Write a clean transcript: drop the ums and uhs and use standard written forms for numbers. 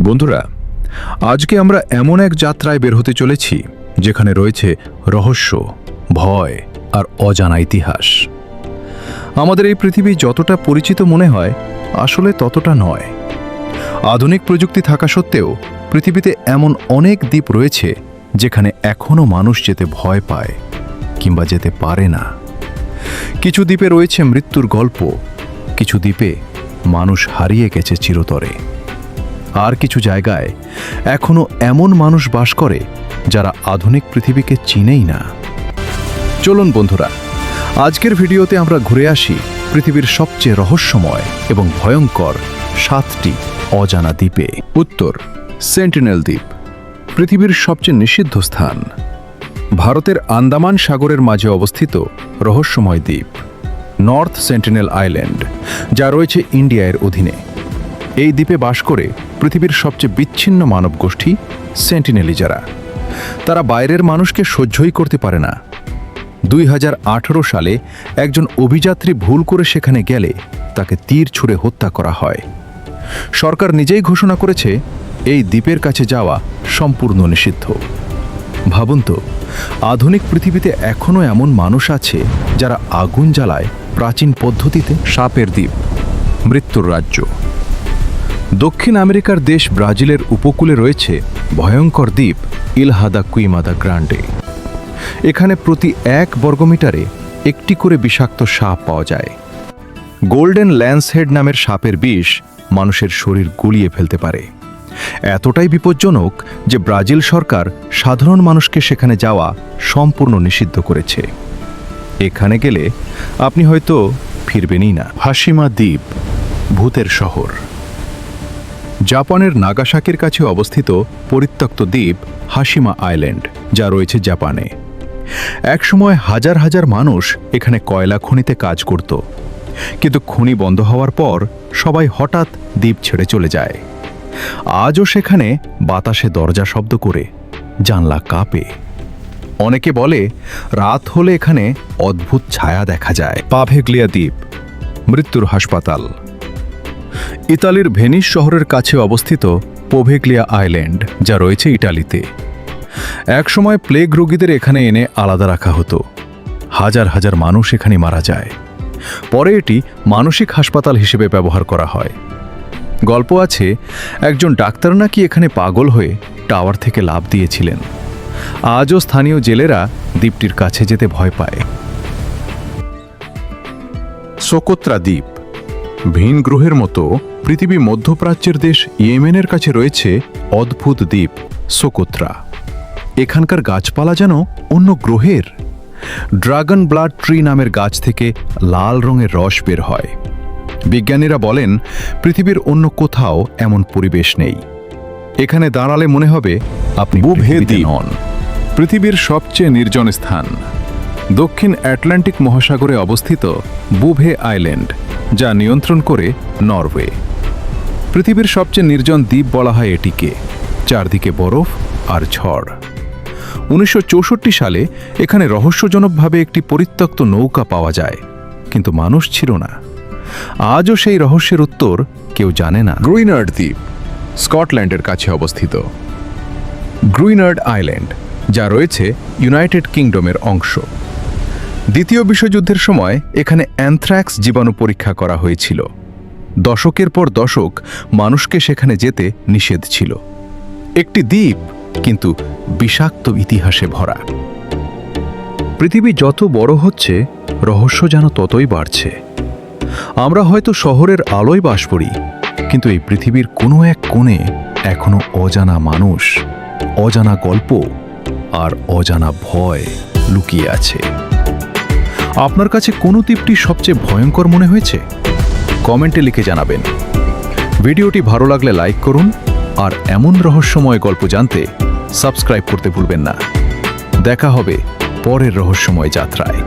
বন্ধুরা, আজকে আমরা এমন এক যাত্রায় বের হতে চলেছি যেখানে রয়েছে রহস্য, ভয় আর অজানা ইতিহাস। আমাদের এই পৃথিবী যতটা পরিচিত মনে হয়, আসলে ততটা নয়। আধুনিক প্রযুক্তি থাকা সত্ত্বেও পৃথিবীতে এমন অনেক দ্বীপ রয়েছে যেখানে এখনও মানুষ যেতে ভয় পায় কিংবা যেতে পারে না। কিছু দ্বীপে রয়েছে মৃত্যুর গল্প, কিছু দ্বীপে মানুষ হারিয়ে গেছে চিরতরে, আর কিছু জায়গায় এখনো এমন মানুষ বাস করে যারা আধুনিক পৃথিবীকে চিনেই না। চলুন বন্ধুরা, আজকের ভিডিওতে আমরা ঘুরে আসি পৃথিবীর সবচেয়ে রহস্যময় এবং ভয়ঙ্কর 7টি অজানা দ্বীপে। উত্তর, সেন্টিনেল দ্বীপ, পৃথিবীর সবচেয়ে নিষিদ্ধ স্থান। ভারতের আন্দামান সাগরের মাঝে অবস্থিত রহস্যময় দ্বীপ নর্থ সেন্টিনেল আইল্যান্ড, যা রয়েছে ইন্ডিয়ার অধীনে। এই দ্বীপে বাস করে পৃথিবীর সবচেয়ে বিচ্ছিন্ন মানব গোষ্ঠী সেন্টিনেলিজারা। তারা বাইরের মানুষকে সহ্যই করতে পারে না। 2018 সালে একজন অভিযাত্রী ভুল করে সেখানে গেলে তাকে তীর ছুঁড়ে হত্যা করা হয়। সরকার নিজেই ঘোষণা করেছে এই দ্বীপের কাছে যাওয়া সম্পূর্ণ নিষিদ্ধ। ভাবুন তো, আধুনিক পৃথিবীতে এখনও এমন মানুষ আছে যারা আগুন জ্বালায় প্রাচীন পদ্ধতিতে। সাপের দ্বীপ, মৃত্যুর রাজ্য। দক্ষিণ আমেরিকার দেশ ব্রাজিলের উপকূলে রয়েছে ভয়ঙ্কর দ্বীপ ইলহা দা কুইমা দা গ্রান্ডে। এখানে প্রতি 1 বর্গমিটারে একটি করে বিষাক্ত সাপ পাওয়া যায়। গোল্ডেন ল্যান্সহেড নামের সাপের বিষ মানুষের শরীর গুলিয়ে ফেলতে পারে। এতটাই বিপজ্জনক যে ব্রাজিল সরকার সাধারণ মানুষকে সেখানে যাওয়া সম্পূর্ণ নিষিদ্ধ করেছে। এখানে গেলে আপনি হয়তো ফিরবেনই না। হাশিমা দ্বীপ, ভূতের শহর। জাপানের নাগাসাকির কাছে অবস্থিত পরিত্যক্ত দ্বীপ হাশিমা আইল্যান্ড, যা রয়েছে জাপানে। একসময় হাজার হাজার মানুষ এখানে কয়লা খনিতে কাজ করত, কিন্তু খনি বন্ধ হওয়ার পর সবাই হঠাৎ দ্বীপ ছেড়ে চলে যায়। আজও সেখানে বাতাসে দরজা শব্দ করে জানলা কাঁপে। অনেকে বলে রাত হলে এখানে অদ্ভুত ছায়া দেখা যায়। পাভেগ্লিয়া দ্বীপ, মৃত্যুর হাসপাতাল। ইতালির ভেনিস শহরের কাছে অবস্থিত পোভেগ্লিয়া আইল্যান্ড, যা রয়েছে ইটালিতে। একসময় প্লেগ রোগীদের এখানে এনে আলাদা রাখা হতো। হাজার হাজার মানুষ এখানে মারা যায়। পরে এটি মানসিক হাসপাতাল হিসেবে ব্যবহার করা হয়। গল্প আছে একজন ডাক্তার নাকি এখানে পাগল হয়ে টাওয়ার থেকে লাফ দিয়েছিলেন। আজও স্থানীয় জেলেরা দ্বীপটির কাছে যেতে ভয় পায়। সোকোত্রা দ্বীপ, ভিন গ্রহের মতো পৃথিবী মধ্যপ্রাচ্যের দেশ ইয়েমেনের কাছে রয়েছে অদ্ভুত দ্বীপ সোকোত্রা। এখানকার গাছপালা যেন অন্য গ্রহের। ড্রাগন ব্লাড ট্রি নামের গাছ থেকে লাল রঙের রস বের হয়। বিজ্ঞানীরা বলেন পৃথিবীর অন্য কোথাও এমন পরিবেশ নেই। এখানে দাঁড়ালে মনে হবে আপনি বুভে দ্বীপ নন। পৃথিবীর সবচেয়ে নির্জন স্থান, দক্ষিণ আটলান্টিক মহাসাগরে অবস্থিত বুভে আইল্যান্ড, যা নিয়ন্ত্রণ করে নরওয়ে। পৃথিবীর সবচেয়ে নির্জন দ্বীপ বলা হয় এটিকে। চারদিকে বরফ আর ঝড়। 1964 সালে এখানে রহস্যজনকভাবে একটি পরিত্যক্ত নৌকা পাওয়া যায়, কিন্তু মানুষ ছিল না। আজও সেই রহস্যের উত্তর কেউ জানে না। গ্রুইনার্ড দ্বীপ, স্কটল্যান্ডের কাছে অবস্থিত। গ্রুইনার্ড আইল্যান্ড, যা রয়েছে ইউনাইটেড কিংডমের অংশ। দ্বিতীয় বিশ্বযুদ্ধের সময় এখানে অ্যানথ্রাক্স জীবাণু পরীক্ষা করা হয়েছিল। দশকের পর দশক মানুষকে সেখানে যেতে নিষেধ ছিল। একটি দ্বীপ, কিন্তু বিষাক্ত ইতিহাসে ভরা। পৃথিবী যত বড় হচ্ছে, রহস্য যেন ততই বাড়ছে। আমরা হয়তো শহরের আলোয় বাস করি, কিন্তু এই পৃথিবীর কোনো এক কোণে এখনো অজানা মানুষ, অজানা গল্প আর অজানা ভয় লুকিয়ে আছে। আপনার কাছে কোন দ্বীপটি সবচেয়ে ভয়ঙ্কর মনে হয়েছে? কমেন্টে লিখে জানাবেন। ভিডিওটি ভালো লাগলে লাইক করুন, আর এমন রহস্যময় গল্প জানতে সাবস্ক্রাইব করতে ভুলবেন না। দেখা হবে পরের রহস্যময় যাত্রায়।